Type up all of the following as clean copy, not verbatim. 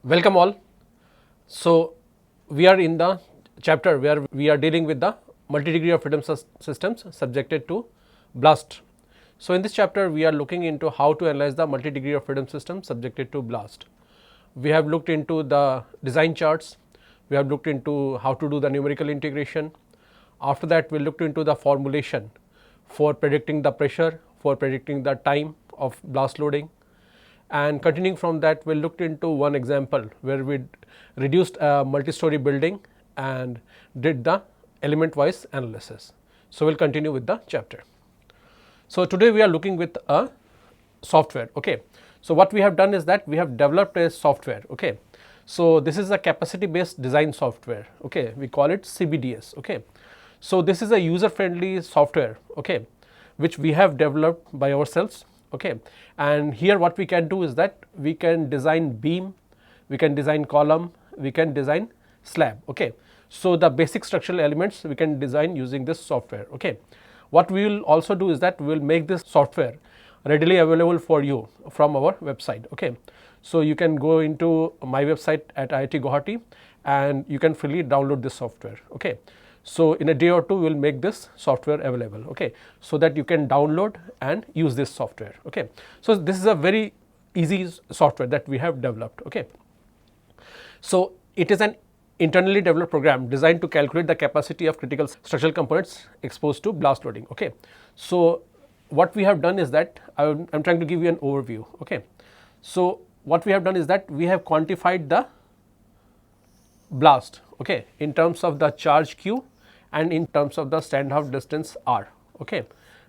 Welcome all. So, we are in the chapter where we are dealing with the multi-degree of freedom systems subjected to blast. So, in this chapter we are looking into how to analyze the multi-degree of freedom system subjected to blast. We have looked into the design charts, we have looked into how to do the numerical integration. After that we looked into the formulation for predicting the pressure, for predicting the time of blast loading. And continuing from that, we looked into one example where we reduced a multi-story building and did the element wise analysis. So, we will continue with the chapter. So, today we are looking with a software. Okay. So, what we have done is that we have developed a software. Okay. So, this is a capacity based design software. Okay. We call it CBDS. Okay. So, this is a user friendly software, okay, which we have developed by ourselves. Okay. And here what we can do is that we can design beam, we can design column, we can design slab. Okay. So, the basic structural elements we can design using this software. Okay. What we will also do is that we will make this software readily available for you from our website. Okay. So, you can go into my website at IIT Guwahati and you can freely download this software. Okay. So, in a day or two we will make this software available, okay, so that you can download and use this software. Okay. So, this is a very easy software that we have developed. Okay. So, it is an internally developed program designed to calculate the capacity of critical structural components exposed to blast loading. Okay. So, what we have done is that I am trying to give you an overview. Okay. So, what we have done is that we have quantified the blast, okay, in terms of the charge Q and in terms of the standoff distance R. Okay.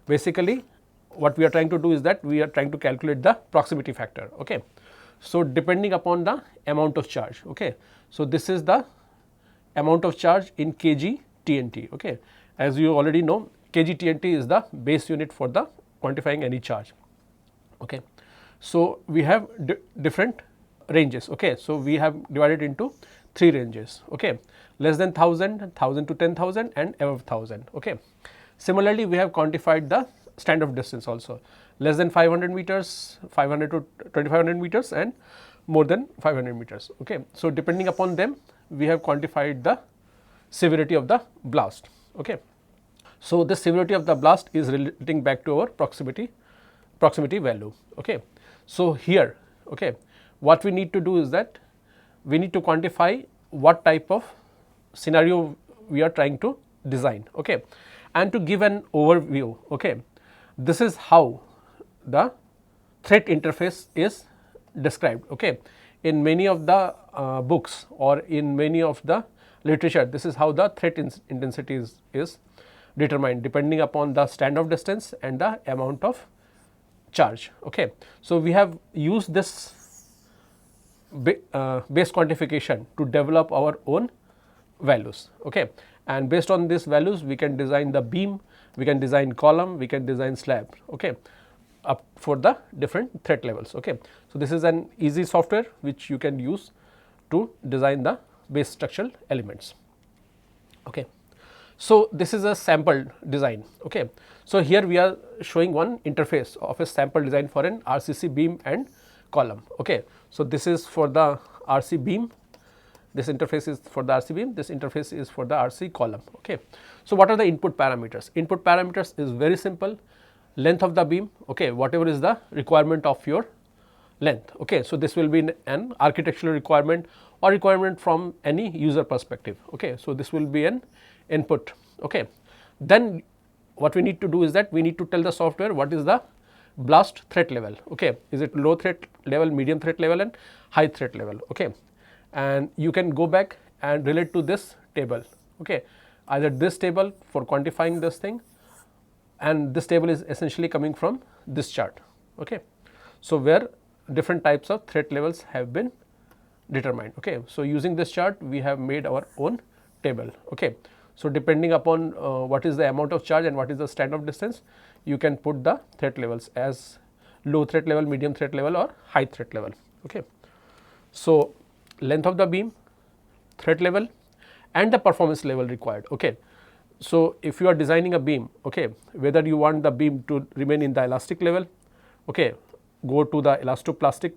Basically, what we are trying to do is that we are trying to calculate the proximity factor. Okay. So, depending upon the amount of charge. Okay. So, this is the amount of charge in kg TNT. Okay. As you already know, kg TNT is the base unit for the quantifying any charge. Okay. So, we have different ranges. Okay. So, we have divided into 3 ranges. Okay. Less than 1000, 1000 to 10,000 and above 1000. Okay. Similarly, we have quantified the standoff distance also, less than 500 meters, 500 to 2500 meters and more than 500 meters. Okay. So, depending upon them we have quantified the severity of the blast. Okay. So, the severity of the blast is relating back to our proximity value. Okay. So, here, okay, what we need to do is that we need to quantify what type of scenario we are trying to design. Okay. And to give an overview, okay, this is how the threat interface is described. Okay. In many of the books or in many of the literature, this is how the threat intensity is determined depending upon the standoff distance and the amount of charge. Okay. So, we have used this base quantification to develop our own values. Okay. And based on these values we can design the beam, we can design column, we can design slab, okay, up for the different threat levels. Okay. So, this is an easy software which you can use to design the base structural elements. Okay. So, this is a sample design. Okay. So, here we are showing one interface of a sample design for an RCC beam and column. Okay. So, this is for the RC beam, this interface is for the RC beam, this interface is for the RC column. Okay. So, what are the input parameters? Input parameters is very simple, length of the beam, okay, whatever is the requirement of your length. Okay. So, this will be an architectural requirement or requirement from any user perspective. Okay. So, this will be an input. Okay. Then what we need to do is that we need to tell the software what is the blast threat level. Okay. Is it low threat level, medium threat level and high threat level. Okay. And you can go back and relate to this table. Okay. Either this table for quantifying this thing and this table is essentially coming from this chart. Okay. So, where different types of threat levels have been determined. Okay. So, using this chart we have made our own table. Okay. So, depending upon what is the amount of charge and what is the standoff distance, you can put the threat levels as low threat level, medium threat level or high threat level. Okay. So, length of the beam, threat level and the performance level required. Okay. So, if you are designing a beam, okay, whether you want the beam to remain in the elastic level, okay, go to the elastoplastic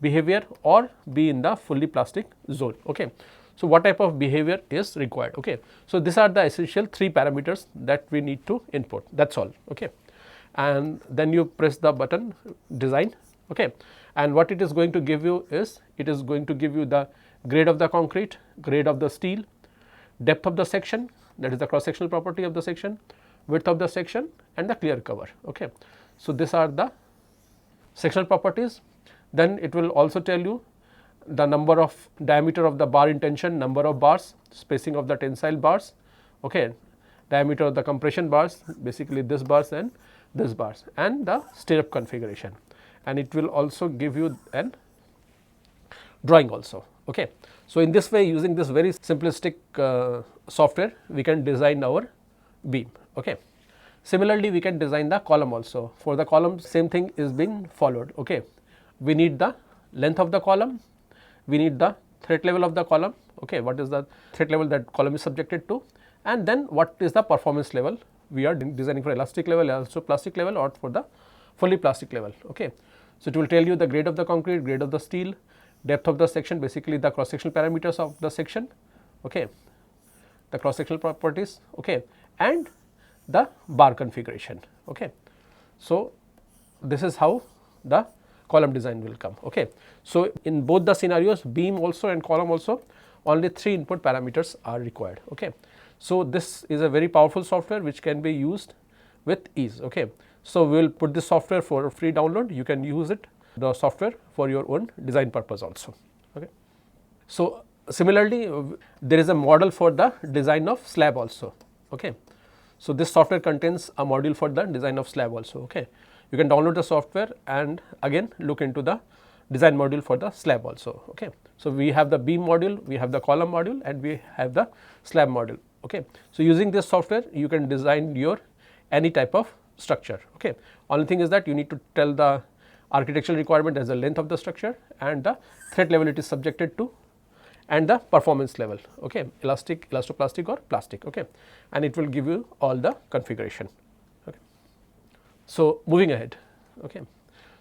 behavior or be in the fully plastic zone. Okay. So, what type of behavior is required? Okay. So, these are the essential 3 parameters that we need to input, that is all. Okay. And then you press the button design. Okay. And what it is going to give you is, it is going to give you the grade of the concrete, grade of the steel, depth of the section, that is the cross sectional property of the section, width of the section and the clear cover. Okay. So, these are the sectional properties. Then it will also tell you the number of diameter of the bar in tension, number of bars, spacing of the tensile bars, okay, diameter of the compression bars, basically this bars and this bars, and the stirrup configuration, and it will also give you an drawing also. Okay. So, in this way, using this very simplistic software, we can design our beam. Okay. Similarly, we can design the column also. For the column, same thing is being followed. Okay. We need the length of the column, we need the threat level of the column, okay, what is the threat level that column is subjected to, and then what is the performance level we are designing for elastic level, also plastic level, or for the fully plastic level. Okay. So, it will tell you the grade of the concrete, grade of the steel, depth of the section, basically the cross sectional parameters of the section, okay, the cross sectional properties, okay, and the bar configuration. Okay. So, this is how the column design will come. Okay. So, in both the scenarios, beam also and column also, only 3 input parameters are required. Okay. So, this is a very powerful software which can be used with ease. Okay. So, we will put this software for free download, you can use it, the software, for your own design purpose also. Okay. So, similarly, there is a model for the design of slab also. Okay. So, this software contains a module for the design of slab also. Okay. You can download the software and again look into the design module for the slab also. Okay. So, we have the beam module, we have the column module, and we have the slab module. Okay. So, using this software, you can design your any type of structure. Okay. Only thing is that you need to tell the architectural requirement as the length of the structure and the threat level it is subjected to, and the performance level, okay, elastic, elastoplastic or plastic. Okay. And it will give you all the configuration. Okay. So, moving ahead. Okay.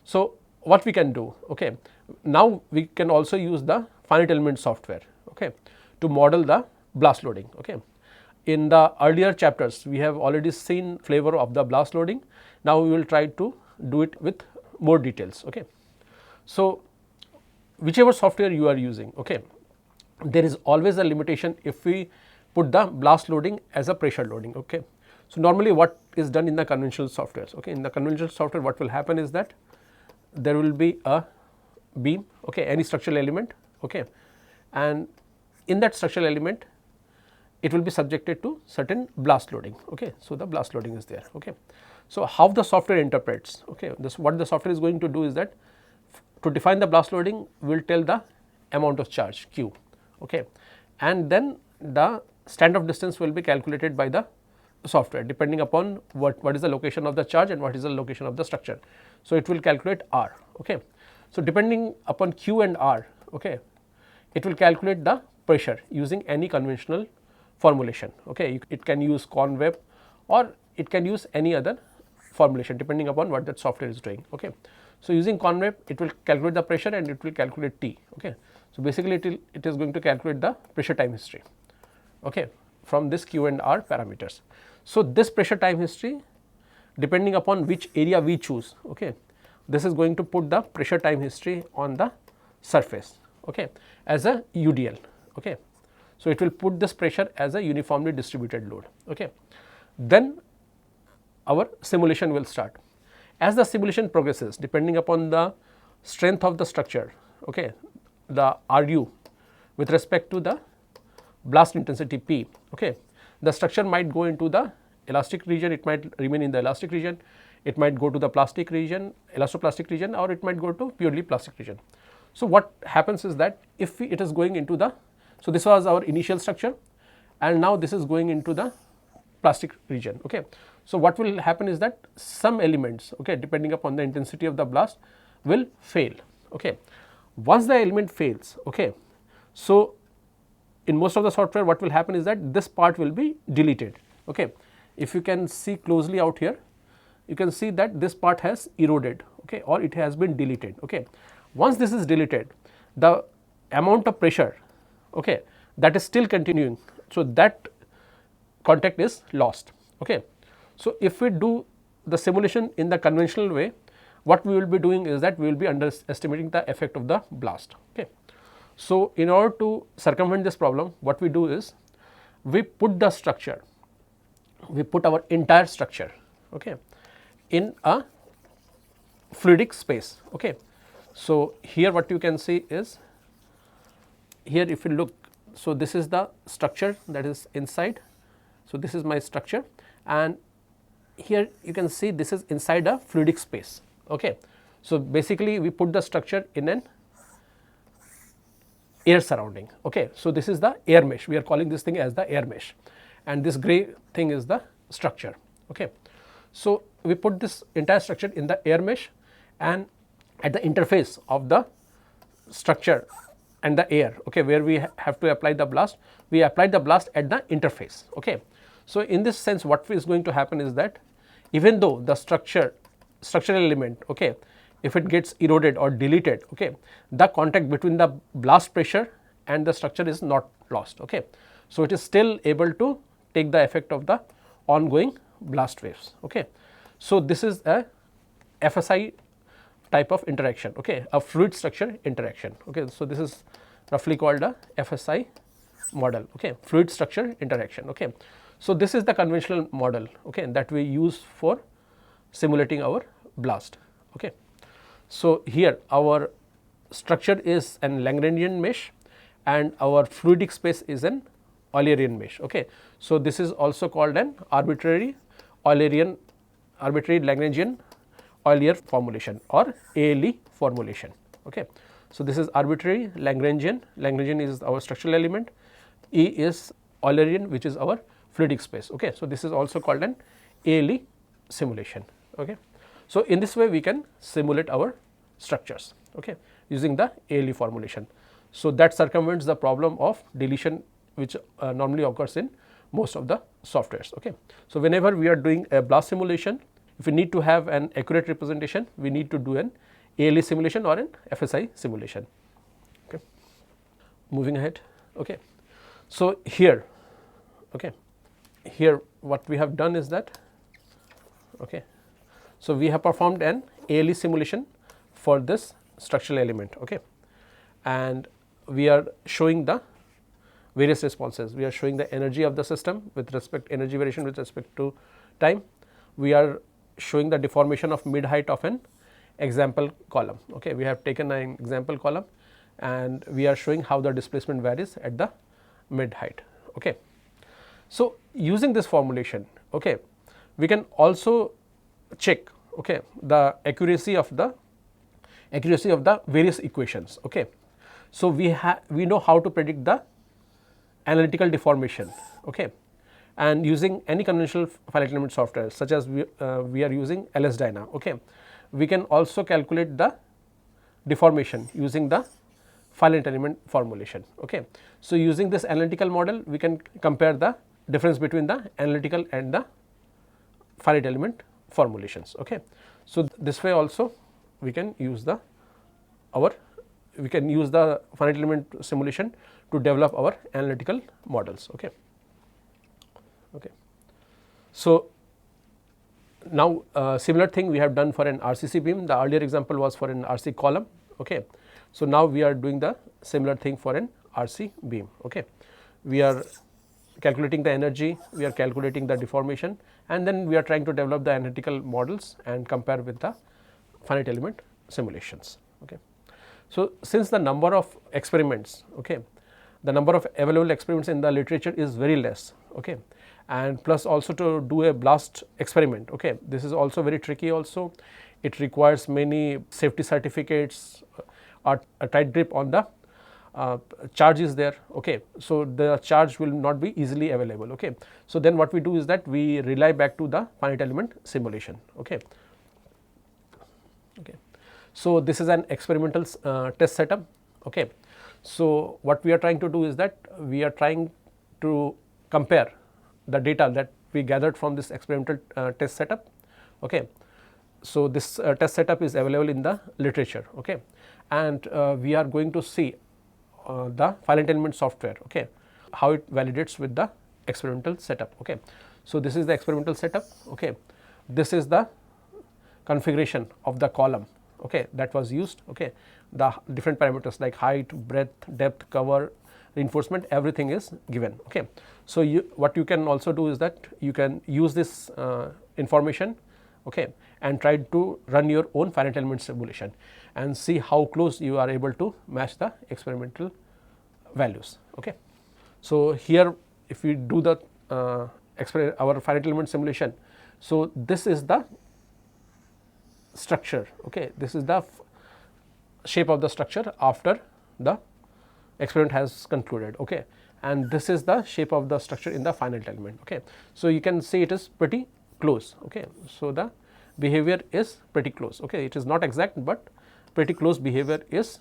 So, what we can do? Okay. Now, we can also use the finite element software, okay, to model the blast loading. Okay. In the earlier chapters, we have already seen flavor of the blast loading. Now, we will try to do it with more details. Okay. So, whichever software you are using, okay, there is always a limitation if we put the blast loading as a pressure loading. Okay. So, normally what is done in the conventional softwares? Okay. In the conventional software, what will happen is that there will be a beam, okay, any structural element, okay, and in that structural element, it will be subjected to certain blast loading. Okay. So, the blast loading is there. Okay. So, how the software interprets? Okay. What the software is going to do is that to define the blast loading, we will tell the amount of charge Q, okay, and then the standoff distance will be calculated by the software depending upon what is the location of the charge and what is the location of the structure. So, it will calculate R. Okay. So, depending upon Q and R, okay, it will calculate the pressure using any conventional formulation. Okay. It can use Conweb or it can use any other formulation depending upon what that software is doing. Okay. So, using Conweb, it will calculate the pressure and it will calculate T. Okay. So, basically it is going to calculate the pressure time history, okay, from this Q and R parameters. So, this pressure time history, depending upon which area we choose, okay, this is going to put the pressure time history on the surface, okay, as a UDL. Okay. So, it will put this pressure as a uniformly distributed load. Okay. Then our simulation will start. As the simulation progresses, depending upon the strength of the structure, okay, the RU with respect to the blast intensity P, okay, the structure might go into the elastic region, it might remain in the elastic region, it might go to the plastic region, elastoplastic region, or it might go to purely plastic region. So, what happens is that if it is going into the, so this was our initial structure and now this is going into the plastic region. Okay. So, what will happen is that some elements, okay, depending upon the intensity of the blast, will fail. Okay. Once the element fails, okay, so in most of the software what will happen is that this part will be deleted. Okay. If you can see closely out here, you can see that this part has eroded, okay, or it has been deleted. Okay. Once this is deleted, the amount of pressure, okay, that is still continuing. So, that contact is lost. Okay. So, if we do the simulation in the conventional way, what we will be doing is that we will be underestimating the effect of the blast. Okay. So, in order to circumvent this problem, what we do is we put the structure, we put our entire structure, okay, in a fluidic space. Okay. So, here what you can see is, here if you look, so this is the structure that is inside. So, this is my structure, and here you can see this is inside a fluidic space. Okay. So, basically we put the structure in an air surrounding. Okay. So, this is the air mesh, we are calling this thing as the air mesh, and this gray thing is the structure. Okay. So, we put this entire structure in the air mesh, and at the interface of the structure and the air, okay, where we have to apply the blast, we apply the blast at the interface. Okay. So, in this sense what is going to happen is that even though the structural element, okay, if it gets eroded or deleted, okay, the contact between the blast pressure and the structure is not lost. Okay. So, it is still able to take the effect of the ongoing blast waves. Okay. So, this is a FSI type of interaction, okay, a fluid structure interaction. Okay. So, this is roughly called a FSI model, okay, fluid structure interaction. Okay. So, this is the conventional model, okay, that we use for simulating our blast. Okay. So, here our structure is an Lagrangian mesh and our fluidic space is an Eulerian mesh. Okay. So, this is also called an arbitrary Lagrangian Euler formulation or ALE formulation. Okay. So, this is arbitrary Lagrangian is our structural element, E is Eulerian, which is our fluidic space. Okay. So, this is also called an ALE simulation. Okay. So, in this way we can simulate our structures, okay, using the ALE formulation. So, that circumvents the problem of deletion which normally occurs in most of the softwares. Okay. So, whenever we are doing a blast simulation, if we need to have an accurate representation, we need to do an ALE simulation or an FSI simulation. Okay. Moving ahead. Okay. So, here, okay, here what we have done is that, okay, so we have performed an ALE simulation for this structural element, okay, and we are showing the various responses. We are showing the energy of the system with respect, energy variation with respect to time. We are showing the deformation of mid height of an example column. Okay. We have taken an example column and we are showing how the displacement varies at the mid height. Okay. So, using this formulation, okay, we can also check, okay, the accuracy of the various equations. Okay. So, we know how to predict the analytical deformation, okay, and using any conventional finite element software such as we are using LS-DYNA, okay, we can also calculate the deformation using the finite element formulation. Okay. So, using this analytical model we can compare the difference between the analytical and the finite element formulations. Okay. So, this way also we can use the finite element simulation to develop our analytical models. Okay. Okay. So, now similar thing we have done for an RCC beam. The earlier example was for an RC column. Okay. So, now we are doing the similar thing for an RC beam. Okay. We are calculating the energy, we are calculating the deformation, and then we are trying to develop the analytical models and compare with the finite element simulations. Okay. So, since the number of experiments, okay, the number of available experiments in the literature is very less, okay, and plus also to do a blast experiment, okay, this is also very tricky also. It requires many safety certificates, or a tight grip on the charge is there. Okay. So, the charge will not be easily available. Okay. So, then what we do is that we rely back to the finite element simulation. Okay. Okay. So, this is an experimental test setup. Okay. So, what we are trying to do is that we are trying to compare the data that we gathered from this experimental test setup, okay, So, this test setup is available in the literature, okay, and we are going to see the finite element software, okay, how it validates with the experimental setup. Okay. So, this is the experimental setup, okay. This is the configuration of the column, okay, that was used, okay. The different parameters like height, breadth, depth, cover, reinforcement, everything is given, okay. So, what you can also do is that you can use this information, okay, and try to run your own finite element simulation and see how close you are able to match the experimental values, okay. So, here if we do the our finite element simulation, so this is the structure, okay, this is the shape of the structure after the experiment has concluded, okay, and this is the shape of the structure in the finite element, okay. So, you can see it is pretty close, okay. So, the behavior is pretty close, okay, it is not exact, but pretty close behavior is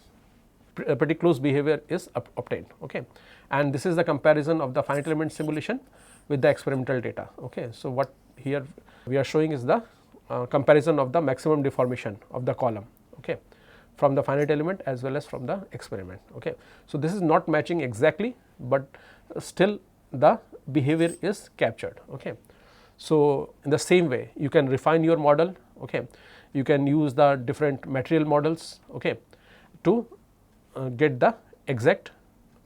obtained, okay, and this is the comparison of the finite element simulation with the experimental data, okay. So, what here we are showing is the comparison of the maximum deformation of the column, okay, from the finite element as well as from the experiment, okay. So, this is not matching exactly, but still the behavior is captured, okay. So, in the same way you can refine your model, okay, you can use the different material models, okay, to get the exact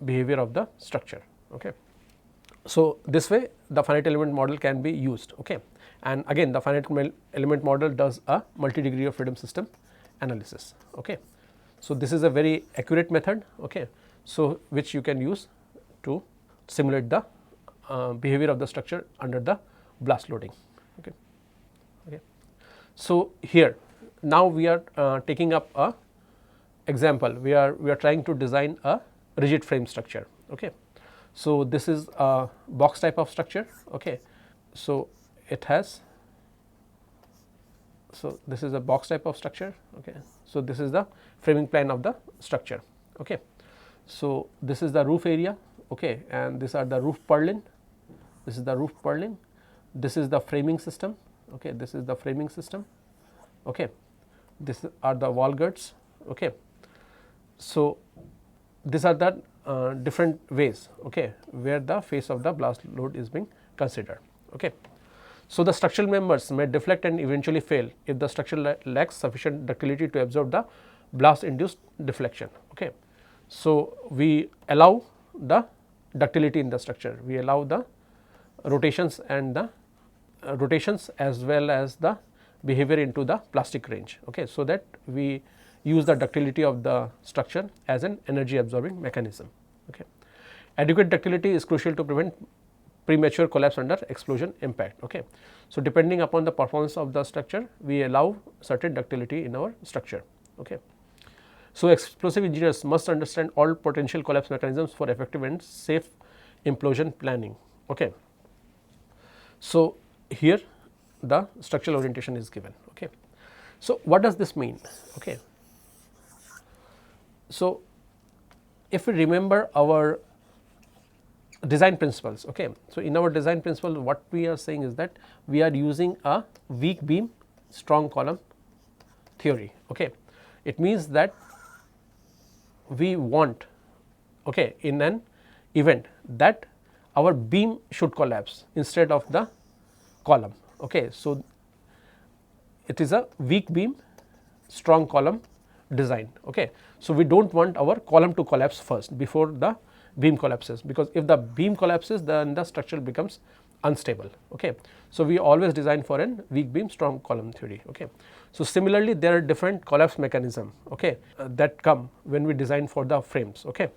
behavior of the structure, okay. So, this way the finite element model can be used, okay, and again the finite element model does a multi-degree of freedom system analysis, okay. So, this is a very accurate method, okay, so which you can use to simulate the behavior of the structure under the blast loading, okay. Okay. So, here now we are taking up a example, we are trying to design a rigid frame structure, okay. So, this is a box type of structure, okay. So, it has, so this is a box type of structure, okay. So, this is the framing plan of the structure, okay. So, this is the roof area, okay, and these are the roof purlin, this is the roof purlin, this is the framing system, okay, this is the framing system, okay, this are the wall girts, okay. So, these are the different ways, okay, where the face of the blast load is being considered, okay. So, the structural members may deflect and eventually fail if the structure lacks sufficient ductility to absorb the blast induced deflection, okay. So, we allow the ductility in the structure, we allow the rotations and the rotations as well as the behavior into the plastic range, okay. So, that we use the ductility of the structure as an energy absorbing mechanism, okay. Adequate ductility is crucial to prevent premature collapse under explosion impact, okay. So, depending upon the performance of the structure, we allow certain ductility in our structure, okay. So, explosive engineers must understand all potential collapse mechanisms for effective and safe implosion planning, okay. So, here the structural orientation is given, okay. So, what does this mean, okay. So, if we remember our design principles, okay. So, in our design principle what we are saying is that we are using a weak beam strong column theory, okay. It means that we want, okay, in an event that our beam should collapse instead of the column, okay. So, it is a weak beam strong column design, okay. So, we do not want our column to collapse first before the beam collapses, because if the beam collapses then the structure becomes unstable, okay. So, we always design for an weak beam strong column theory, okay. So, similarly there are different collapse mechanism, okay, that come when we design for the frames, okay.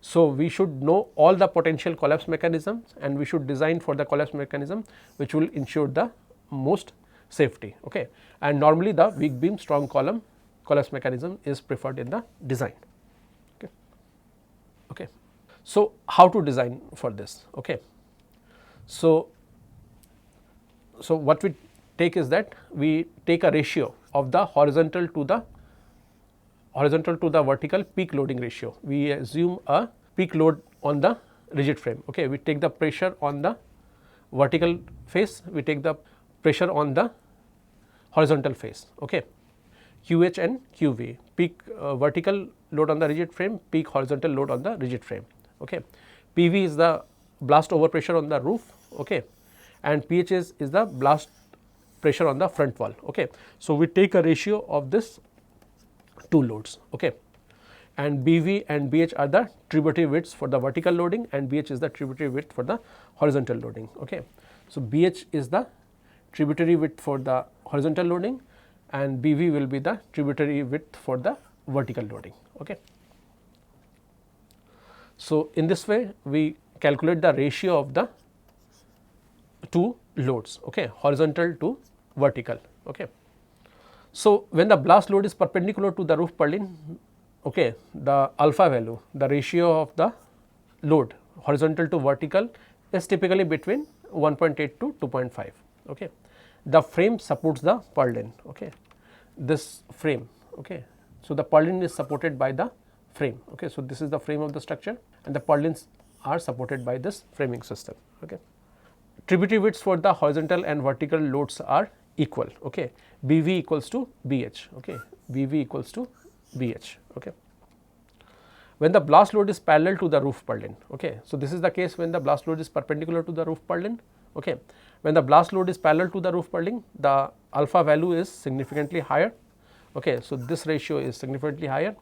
So, we should know all the potential collapse mechanisms and we should design for the collapse mechanism which will ensure the most safety, okay, and normally the weak beam strong column collapse mechanism is preferred in the design, okay. Okay. So, how to design for this, okay. So, what we take is that we take a ratio of the horizontal to the vertical peak loading ratio. We assume a peak load on the rigid frame, okay. We take the pressure on the vertical face, we take the pressure on the horizontal face. Okay. QH and QV, peak vertical load on the rigid frame, peak horizontal load on the rigid frame. Okay. PV is the blast overpressure on the roof, okay, and PH is the blast pressure on the front wall. Okay. So, we take a ratio of this two loads, okay, and BV and BH are the tributary widths for the vertical loading and BH is the tributary width for the horizontal loading. Okay. So, BH is the tributary width for the horizontal loading and BV will be the tributary width for the vertical loading. Okay. So, in this way we calculate the ratio of the two loads, okay, horizontal to vertical. Okay. So, when the blast load is perpendicular to the roof purlin, okay, the alpha value, the ratio of the load horizontal to vertical is typically between 1.8 to 2.5. Okay. The frame supports the purlin, okay, this frame. Okay. So, the purlin is supported by the frame. Okay. So, this is the frame of the structure and the purlins are supported by this framing system. Okay. Tributary widths for the horizontal and vertical loads are equal. Okay. BV equals to BH. Okay. BV equals to BH. Okay. When the blast load is parallel to the roof purlin. Okay. So, this is the case when the blast load is perpendicular to the roof purlin. Okay. When the blast load is parallel to the roof purlin, the alpha value is significantly higher. Okay. So, this ratio is significantly higher.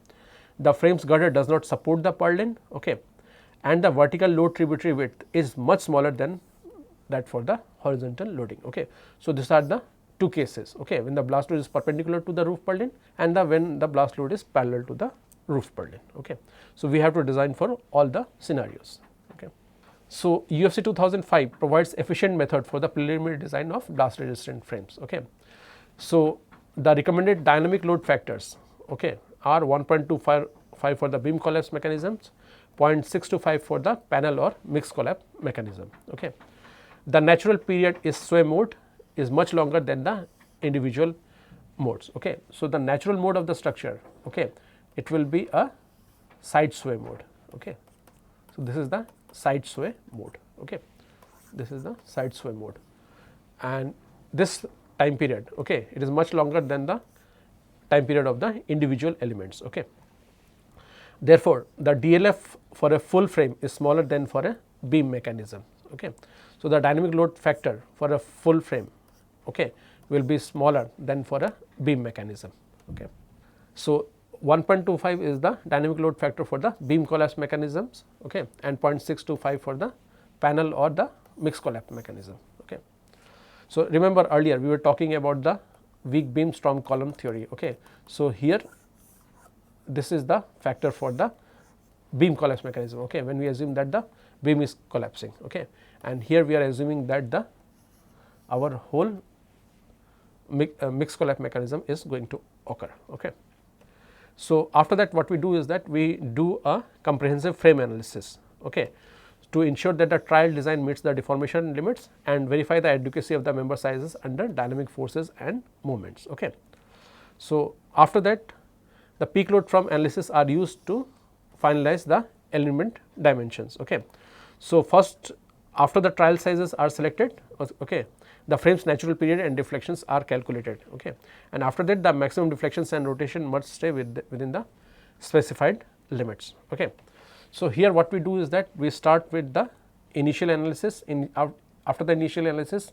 The frame's girder does not support the purlin, okay, and the vertical load tributary width is much smaller than that for the horizontal loading. Okay. So, these are the two cases, okay, when the blast load is perpendicular to the roof purlin and when the blast load is parallel to the roof purlin. Okay. So, we have to design for all the scenarios. Okay. So, UFC 2005 provides efficient method for the preliminary design of blast resistant frames. Okay. So, the recommended dynamic load factors, okay, are 1.25 for the beam collapse mechanisms, 0.625 for the panel or mixed collapse mechanism. Okay. The natural period is sway mode is much longer than the individual modes. Okay. So, the natural mode of the structure, okay, it will be a side sway mode. Okay. So, this is the side sway mode. Okay. This is the side sway mode and this time period, okay, it is much longer than the time period of the individual elements. Okay. Therefore, the DLF for a full frame is smaller than for a beam mechanism. Okay. So, the dynamic load factor for a full frame, okay, will be smaller than for a beam mechanism. Okay. So, 1.25 is the dynamic load factor for the beam collapse mechanisms, okay, and 0.625 for the panel or the mixed collapse mechanism. Okay. So, remember earlier we were talking about the weak beam storm column theory. Okay. So, here this is the factor for the beam collapse mechanism, okay, when we assume that the beam is collapsing. Okay. And here we are assuming that our whole mixed collapse mechanism is going to occur. Okay. So, after that what we do is that we do a comprehensive frame analysis, okay, to ensure that the trial design meets the deformation limits and verify the adequacy of the member sizes under dynamic forces and moments. Okay. So, after that the peak load from analysis are used to finalize the element dimensions. Okay. So, first after the trial sizes are selected, okay, the frame's natural period and deflections are calculated. Okay. And after that the maximum deflections and rotation must stay within the specified limits. Okay. So, here what we do is that we start with the initial analysis. After the initial analysis,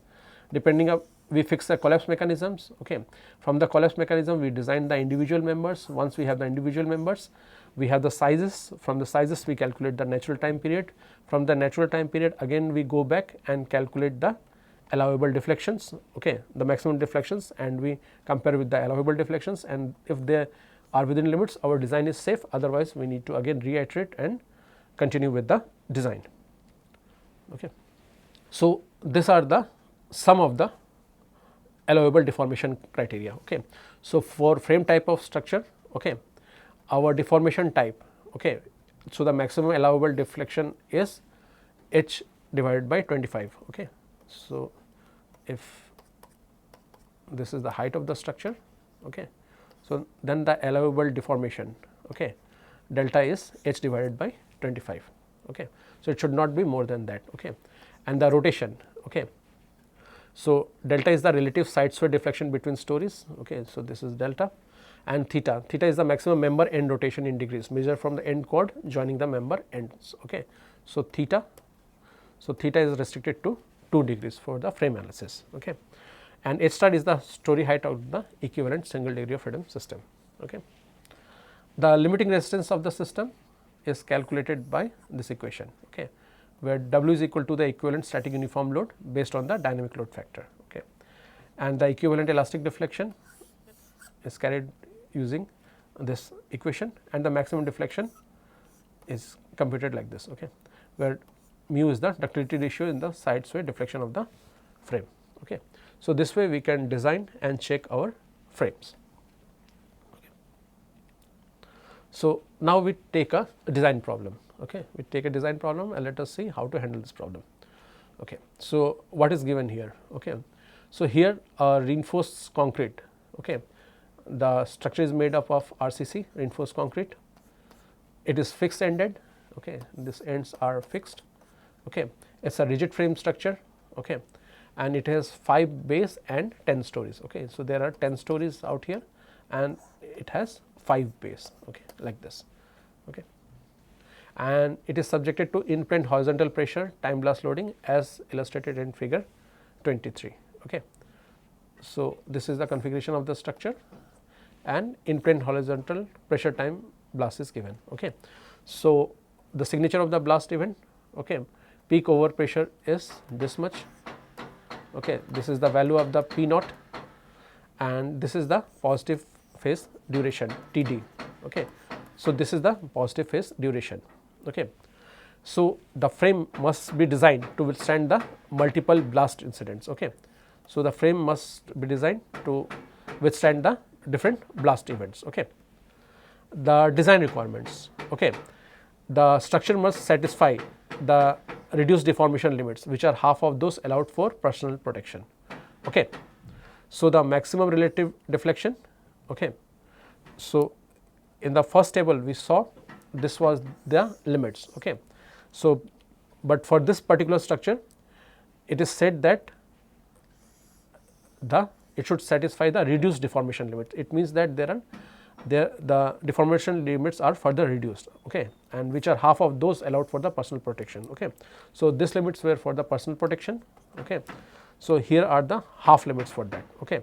depending on we fix the collapse mechanisms. Okay. From the collapse mechanism we design the individual members. Once we have the individual members, we have the sizes. From the sizes we calculate the natural time period. From the natural time period again we go back and calculate the allowable deflections, okay, the maximum deflections, and we compare with the allowable deflections, and if they are within limits our design is safe, otherwise we need to again reiterate and continue with the design. Okay. So, these are the some of the allowable deformation criteria. Okay. So, for frame type of structure, okay, our deformation type, okay, so the maximum allowable deflection is h divided by 25. Okay. So, if this is the height of the structure, okay, so then the allowable deformation, okay, delta is h divided by 25. Okay. So, it should not be more than that. Okay. And the rotation, okay, So delta is the relative side sway deflection between stories. Okay, so this is delta, and theta. Theta is the maximum member end rotation in degrees measured from the end chord joining the member ends. Okay, so theta. So theta is restricted to 2 degrees for the frame analysis. Okay, and h star is the story height of the equivalent single degree of freedom system. Okay, the limiting resistance of the system is calculated by this equation. Okay, where W is equal to the equivalent static uniform load based on the dynamic load factor. Okay, and the equivalent elastic deflection is carried using this equation, and the maximum deflection is computed like this. Okay, where mu is the ductility ratio in the side sway deflection of the frame. Okay, so this way we can design and check our frames. Okay. So now we take a design problem. Okay, we take a design problem and let us see how to handle this problem. Okay, so what is given here? Okay, so here reinforced concrete. Okay, the structure is made up of RCC, reinforced concrete. It is fixed ended. Okay, these ends are fixed. Okay, it's a rigid frame structure. Okay, and it has 5 bays and 10 stories. Okay, so there are 10 stories out here, and it has 5 bays. Okay, like this. Okay, and it is subjected to in-plane horizontal pressure time blast loading as illustrated in figure 23. Okay, so this is the configuration of the structure, and in-plane horizontal pressure time blast is given. Okay, so the signature of the blast event. Okay, peak over pressure is this much. Okay, this is the value of the P naught, and this is the positive phase duration TD. Okay, so this is the positive phase duration. Okay, so the frame must be designed to withstand the multiple blast incidents. Okay, so the frame must be designed to withstand the different blast events. Okay, the design requirements. Okay, the structure must satisfy the reduced deformation limits, which are half of those allowed for personal protection. Okay, so the maximum relative deflection. Okay, so in the first table we saw this was the limits. Okay, so but for this particular structure it is said that it should satisfy the reduced deformation limits. It means that the deformation limits are further reduced. Okay, and which are half of those allowed for the personal protection. Okay, so these limits were for the personal protection. Okay, so here are the half limits for that. Okay,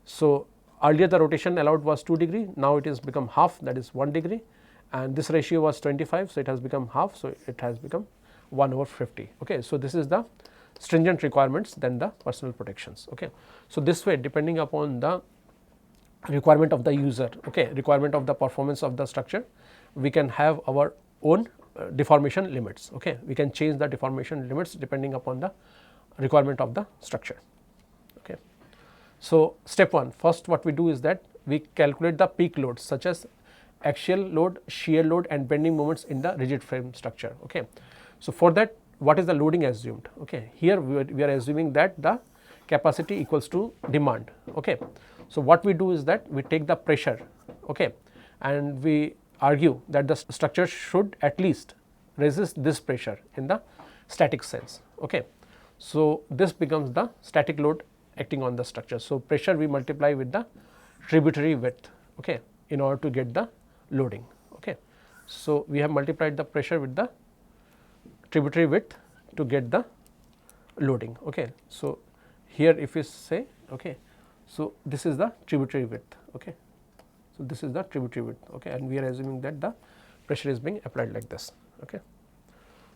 so earlier the rotation allowed was 2 degree, now it is become half, that is 1 degree, and this ratio was 25, so it has become half, so it has become 1/50. Okay, so this is the stringent requirements than the personal protections. Okay, so this way, depending upon the requirement of the user, okay, requirement of the performance of the structure, we can have our own deformation limits. Okay, we can change the deformation limits depending upon the requirement of the structure. Okay, so step 1, first what we do is that we calculate the peak loads such as axial load, shear load, and bending moments in the rigid frame structure. Okay, so for that, what is the loading assumed? Okay, here we are assuming that the capacity equals to demand. Okay, so what we do is that we take the pressure. Okay, and we argue that the structure should at least resist this pressure in the static sense. Okay, so this becomes the static load acting on the structure. So pressure we multiply with the tributary width. Okay, in order to get the loading. Okay, so we have multiplied the pressure with the tributary width to get the loading. Okay, so here if we say, okay, so this is the tributary width. Okay, so this is the tributary width. Okay, and we are assuming that the pressure is being applied like this. Okay,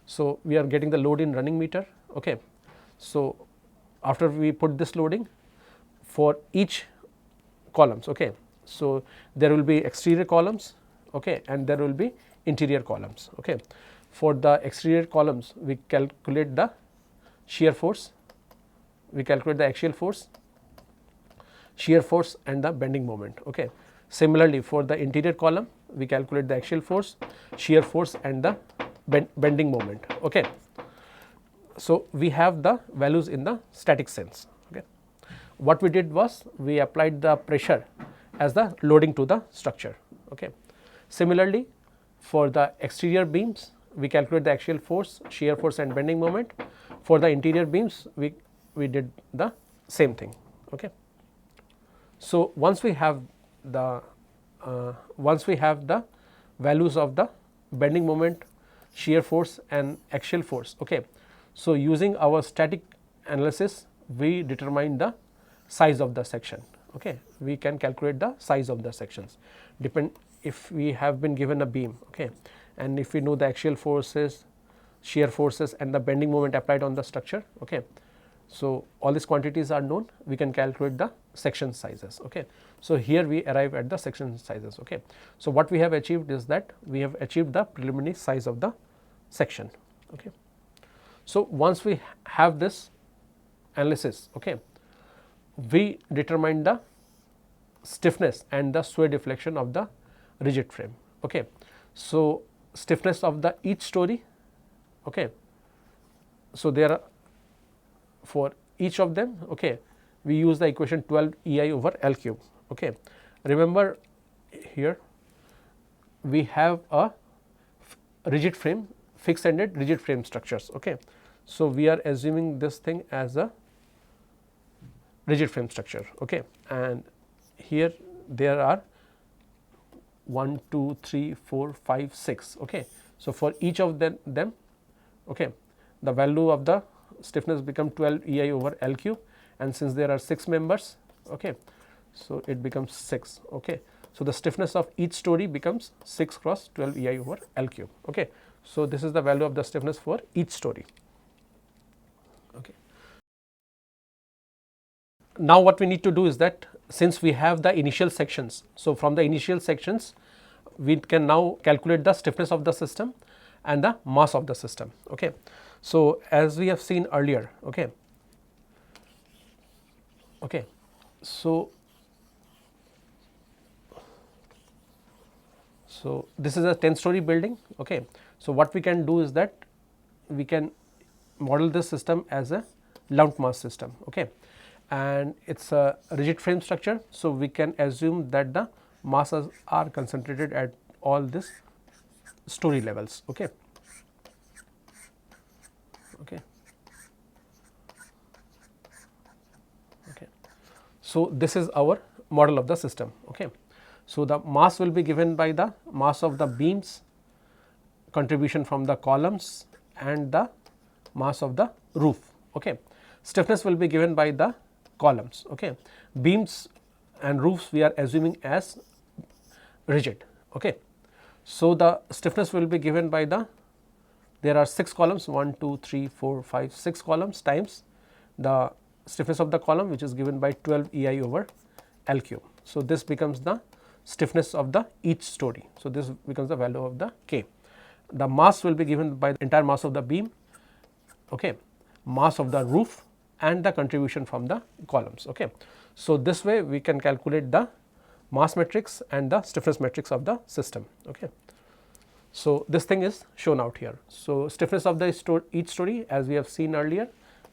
so we are getting the load in running meter. Okay, so after we put this loading for each columns. Okay, so there will be exterior columns. Okay, and there will be interior columns. Okay, for the exterior columns we calculate the shear force, we calculate the axial force, shear force, and the bending moment. Okay, similarly for the interior column we calculate the axial force, shear force, and the bending moment. Okay, so we have the values in the static sense. Okay, what we did was we applied the pressure as the loading to the structure. Okay, similarly for the exterior beams we calculate the axial force, shear force, and bending moment. For the interior beams we did the same thing. Okay. So once we have the values of the bending moment, shear force and axial force. Okay. So using our static analysis, we determine the size of the section. Okay. We can calculate the size of the sections, depend if we have been given a beam. Okay. And if we know the axial forces, shear forces and the bending moment applied on the structure. Okay. So all these quantities are known, we can calculate the section sizes. Okay. So here we arrive at the section sizes. Okay. So what we have achieved is that we have achieved the preliminary size of the section. Okay. So once we have this analysis, okay, we determine the stiffness and the sway deflection of the rigid frame. Okay. So stiffness of the each story. Okay. So there are, for each of them, okay, we use the equation 12 EI over L cube. Okay. Remember here we have a rigid frame, fixed ended rigid frame structures. Okay. So we are assuming this thing as a rigid frame structure. Okay. And here there are 1, 2, 3, 4, 5, 6. Okay. So for each of them, okay, the value of the stiffness become 12 EI over L cube, and since there are 6 members, okay, so it becomes 6. Okay. So the stiffness of each story becomes 6 cross 12 EI over L cube. Okay. So this is the value of the stiffness for each story. Okay. Now what we need to do is that, since we have the initial sections, so from the initial sections we can now calculate the stiffness of the system and the mass of the system. Okay. So as we have seen earlier, okay, okay, so this is a 10-story building. Okay. So what we can do is that we can model this system as a lumped mass system. Okay. And it's a rigid frame structure, so we can assume that the masses are concentrated at all these story levels. Okay. Okay. Okay. So this is our model of the system. Okay. So the mass will be given by the mass of the beams, contribution from the columns and the mass of the roof. Okay. Stiffness will be given by the columns. Okay. Beams and roofs we are assuming as rigid. Okay. So the stiffness will be given by the, there are 6 columns, 1, 2, 3, 4, 5, 6 columns times the stiffness of the column, which is given by 12 EI over L cube. So this becomes the stiffness of the each story. So this becomes the value of the K. The mass will be given by the entire mass of the beam, okay, mass of the roof and the contribution from the columns. Okay. So this way we can calculate the mass matrix and the stiffness matrix of the system. Okay. So this thing is shown out here. So stiffness of the each story, as we have seen earlier.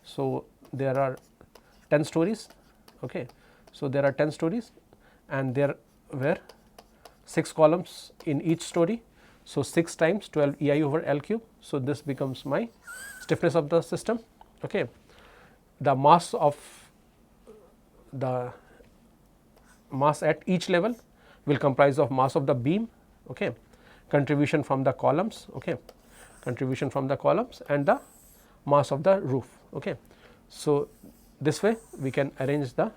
So there are 10 stories. Okay. So there are 10 stories and there were 6 columns in each story. So 6 times 12 EI over L cube. So this becomes my stiffness of the system. Okay. The mass of the mass at each level will comprise of mass of the beam, okay, contribution from the columns, okay, contribution from the columns and the mass of the roof. Okay. So this way we can arrange the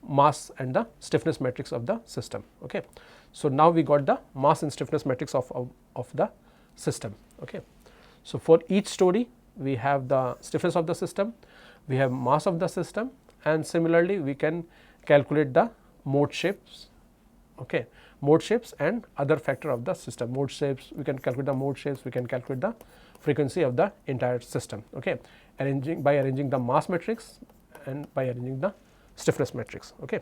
mass and the stiffness matrix of the system. Okay. So now we got the mass and stiffness matrix of the system. Okay. So for each story we have the stiffness of the system, we have mass of the system, and similarly we can calculate the mode shapes, okay, mode shapes and other factor of the system. Mode shapes, we can calculate the mode shapes, we can calculate the frequency of the entire system, okay, by arranging the mass matrix and by arranging the stiffness matrix. Okay.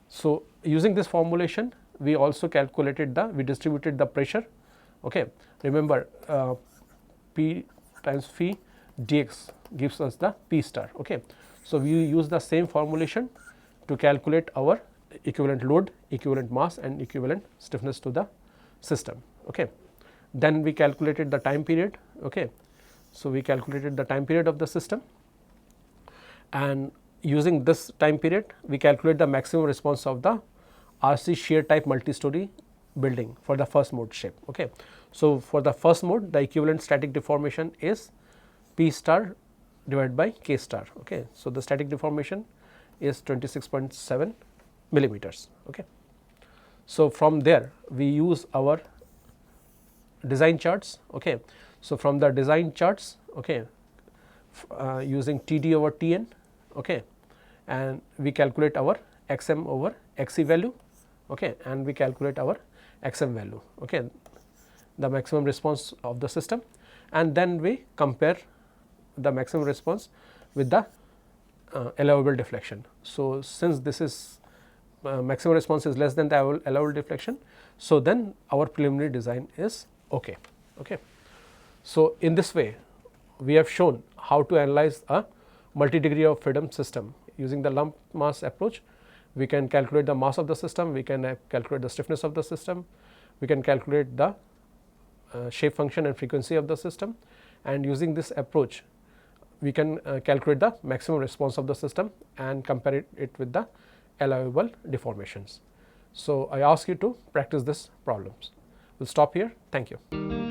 So using this formulation we also calculated we distributed the pressure. Okay. Remember P times phi dx gives us the P star. Okay. So we use the same formulation to calculate our equivalent load, equivalent mass and equivalent stiffness to the system. Okay. Then we calculated the time period. Okay. So we calculated the time period of the system, and using this time period, we calculate the maximum response of the RC shear type multi-story building for the first mode shape. Okay. So, for the first mode, the equivalent static deformation is P star divided by K star. Okay. So, the static deformation is 26.7 millimeters. Okay. So, from there we use our design charts. Okay. So, from the design charts, okay, using TD over TN, okay, and we calculate our XM over XE value, okay, and we calculate our XM value, okay, the maximum response of the system, and then we compare the maximum response with the allowable deflection. So, since this is maximum response is less than the allowable deflection, so then our preliminary design is okay. Okay. So, in this way we have shown how to analyze a multi-degree of freedom system using the lump mass approach. We can calculate the mass of the system, we can calculate the stiffness of the system, we can calculate the shape function and frequency of the system, and using this approach we can calculate the maximum response of the system and compare it with the allowable deformations. So, I ask you to practice this problems. We will stop here. Thank you.